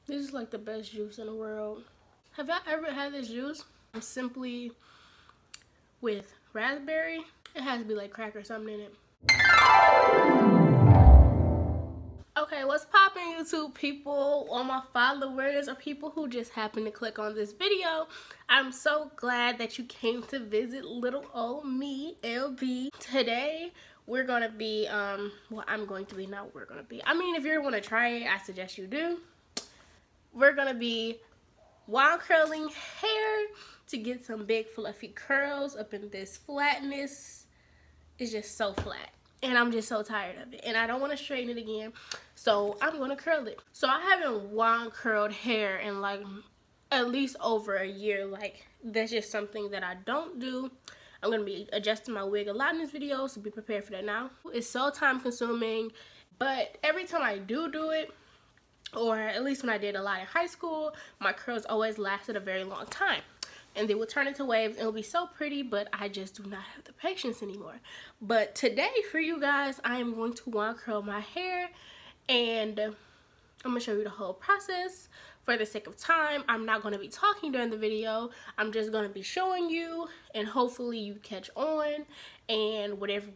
This is like the best juice in the world. Have y'all ever had this juice? Simply with raspberry. It has to be like crack or something in it. Okay, what's poppin', YouTube people, all my followers, or people who just happen to click on this video? I'm so glad that you came to visit little old me, LB. Today, we're gonna be, well, I'm going to be, not we're gonna be. I mean, if you want to try it, I suggest you do. We're gonna be wand curling hair to get some big fluffy curls up in this flatness. It's just so flat. And I'm just so tired of it. And I don't want to straighten it again. So I'm going to curl it. So I haven't wand curled hair in like at least over a year. Like that's just something that I don't do. I'm going to be adjusting my wig a lot in this video. So be prepared for that now. It's so time consuming. But every time I do it, or at least when I did a lot in high school, my curls always lasted a very long time. And they will turn into waves and it'll be so pretty, but I just do not have the patience anymore. But today for you guys, I am going to wand curl my hair, and I'm gonna show you the whole process. For the sake of time, I'm not going to be talking during the video. I'm just going to be showing you, and hopefully you catch on and whatever.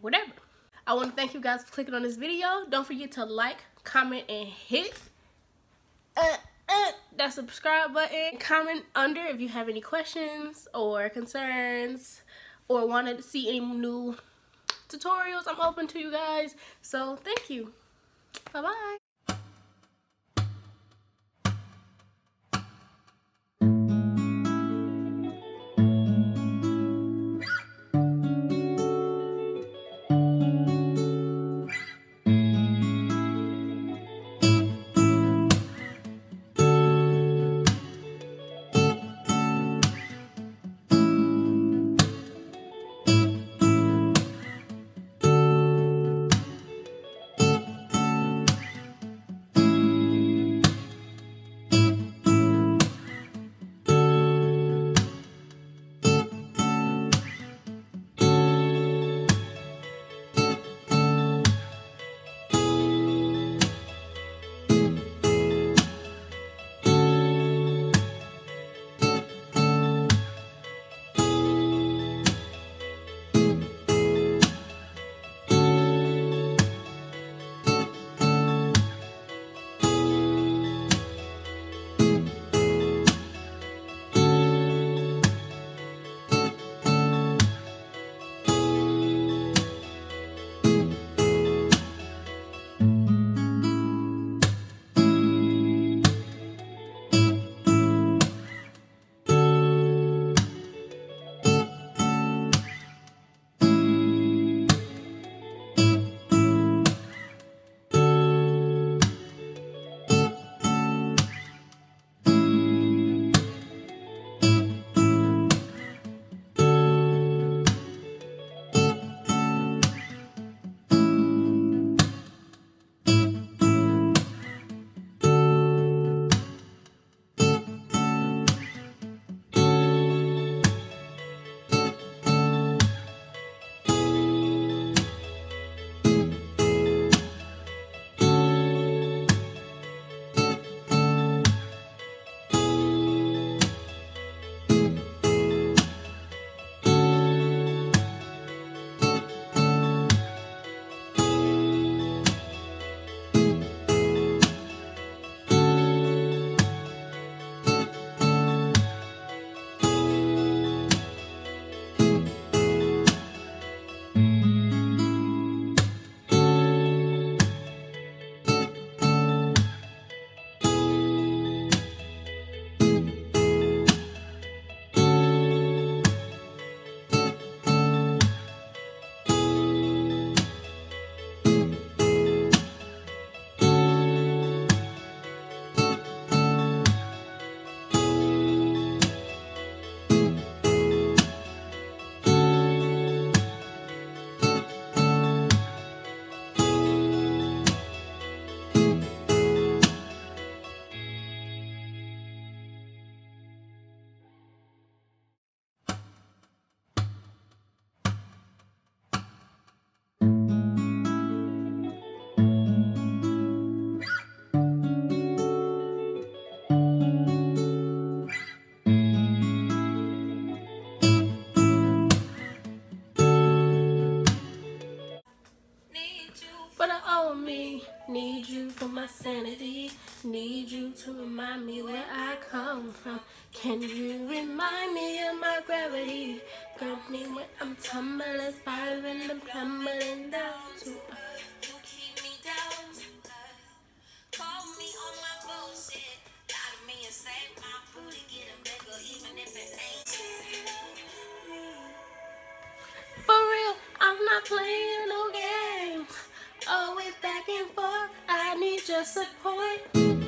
I want to thank you guys for clicking on this video. Don't forget to like, comment, and hit that subscribe button. Comment under if you have any questions or concerns or want to see any new tutorials. I'm open to you guys. So thank you. Bye bye. oh me. Need you for my sanity. Need you to remind me where I come from. Can you remind me of my gravity? Grab me when I'm tumbling, spiraling, and tumbling down to earth. You keep me down to earth. Call me on my bullshit. Lie to me and save my booty. Get a bigger even if it ain't for real, I'm not playing no games. Always back and forth, I need your support.